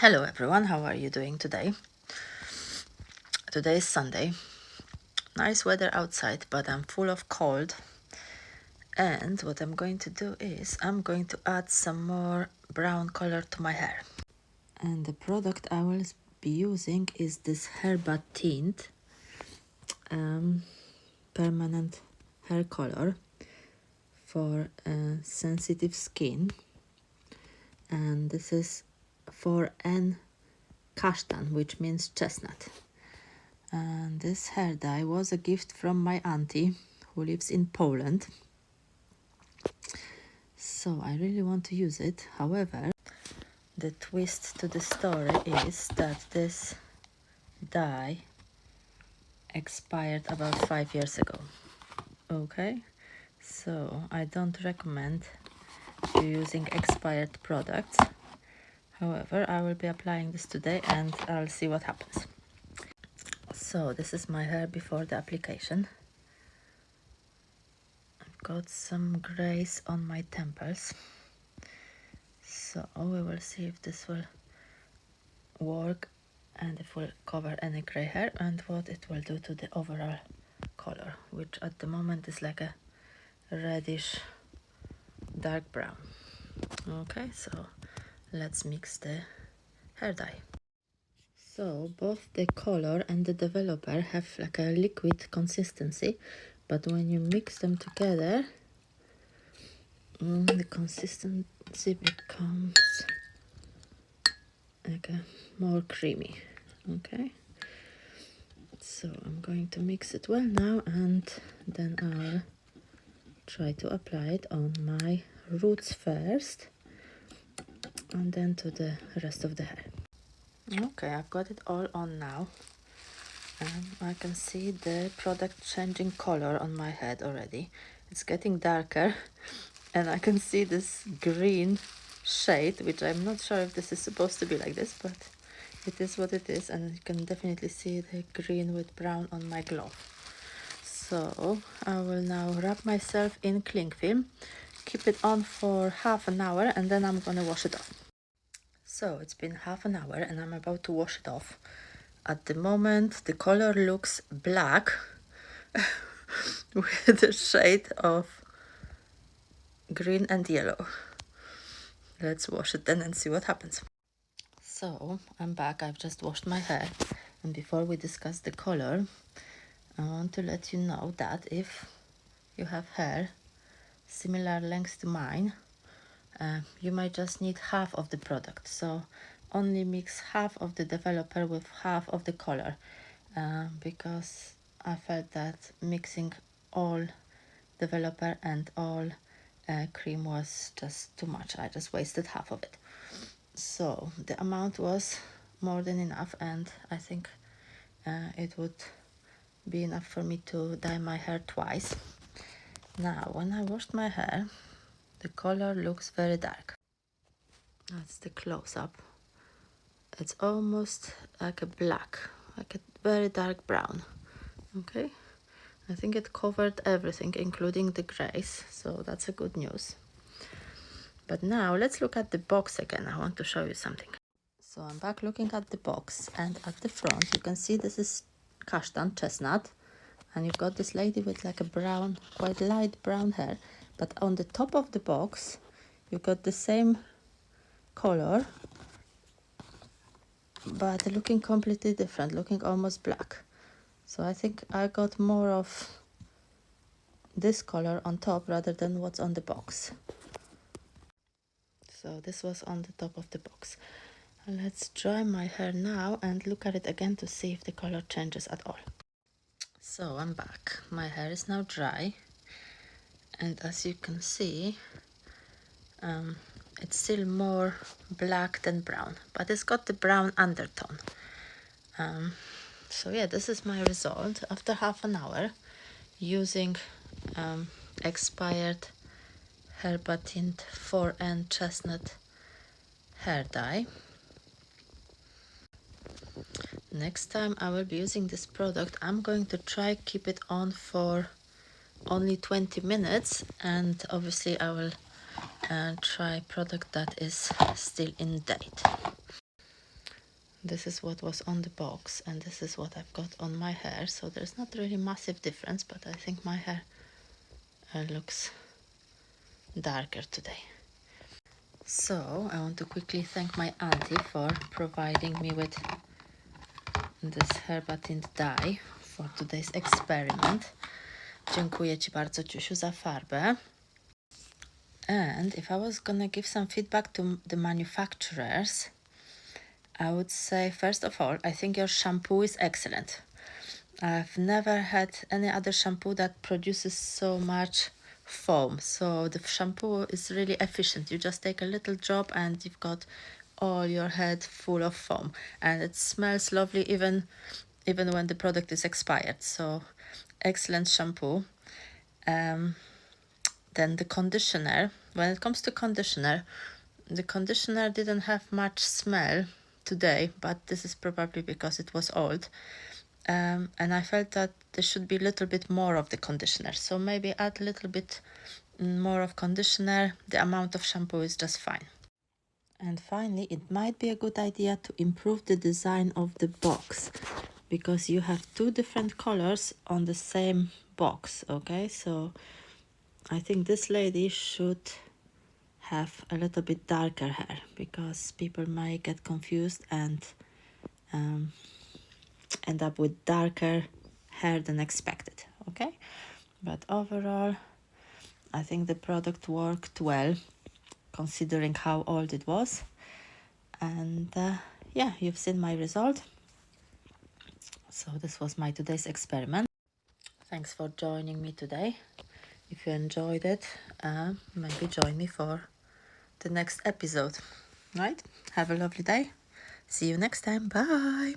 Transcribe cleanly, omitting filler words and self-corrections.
Hello everyone, how are you doing today? Today is Sunday. Nice weather outside, but I'm full of cold. And what I'm going to do is I'm going to add some more brown color to my hair. And the product I will be using is this Herbatint permanent hair color for sensitive skin. And this is for N Kasztan, which means chestnut. And this hair dye was a gift from my auntie who lives in Poland. So I really want to use it. However, the twist to the story is that this dye expired about 5 years ago. Okay, so I don't recommend you using expired products. However, I will be applying this today and I'll see what happens. So this is my hair before the application. I've got some grays on my temples. So we will see if this will work and if it will cover any gray hair and what it will do to the overall color, which at the moment is like a reddish dark brown. Okay, so let's mix the hair dye. So both the color and the developer have like a liquid consistency, but when you mix them together, the consistency becomes like a more creamy. Okay, so I'm going to mix it well now and then I'll try to apply it on my roots first and then to the rest of the hair. Okay, I've got it all on now and I can see the product changing color on my head already. It's getting darker and I can see this green shade, which I'm not sure if this is supposed to be like this, but it is what it is, and you can definitely see the green with brown on my glove. So I will now wrap myself in cling film, keep it on for half an hour, and then I'm gonna wash it off. So it's been half an hour and I'm about to wash it off. At the moment the color looks black with a shade of green and yellow. Let's wash it then and see what happens. So I'm back, I've just washed my hair, and before we discuss the color, I want to let you know that if you have hair similar length to mine, you might just need half of the product. So only mix half of the developer with half of the color, because I felt that mixing all developer and all cream was just too much. I just wasted half of it. So the amount was more than enough, and I think it would be enough for me to dye my hair twice. Now when I washed my hair, the color looks very dark. That's the close-up. It's almost like a black, like a very dark brown. Okay, I think it covered everything including the grays, so that's a good news. But now let's look at the box again. I want to show you something. So I'm back looking at the box, and at the front you can see this is Kasztan, chestnut, and you've got this lady with like a brown, quite light brown hair, but on the top of the box you've got the same color but looking completely different, looking almost black. So I think I got more of this color on top rather than what's on the box. So this was on the top of the box. Let's dry my hair now and look at it again to see if the color changes at all. So I'm back. My hair is now dry, and as you can see, it's still more black than brown, but it's got the brown undertone. So yeah, this is my result after half an hour using expired Herbatint 4N Chestnut hair dye. Next time I will be using this product, I'm going to try keep it on for only 20 minutes, and obviously I will try product that is still in date. This is what was on the box, and this is what I've got on my hair. So there's not really massive difference, but I think my hair looks darker today. So I want to quickly thank my auntie for providing me with this Herbatint dye for today's experiment. Dziękuję Ci bardzo, Ciusiu, za farbę. And if I was gonna give some feedback to the manufacturers, I would say, first of all, I think your shampoo is excellent. I've never had any other shampoo that produces so much foam. So the shampoo is really efficient. You just take a little drop and you've got all your head full of foam. And it smells lovely even when the product is expired. So excellent shampoo. Then the conditioner. When it comes to conditioner, the conditioner didn't have much smell today, but this is probably because it was old. And I felt that there should be a little bit more of the conditioner. So maybe add a little bit more of conditioner. The amount of shampoo is just fine. And finally, it might be a good idea to improve the design of the box, because you have two different colors on the same box, okay? So I think this lady should have a little bit darker hair, because people might get confused and end up with darker hair than expected, okay? But overall, I think the product worked well, considering how old it was. And yeah, you've seen my result. So this was my today's experiment. Thanks for joining me today. If you enjoyed it, maybe join me for the next episode. Right? Have a lovely day. See you next time. Bye.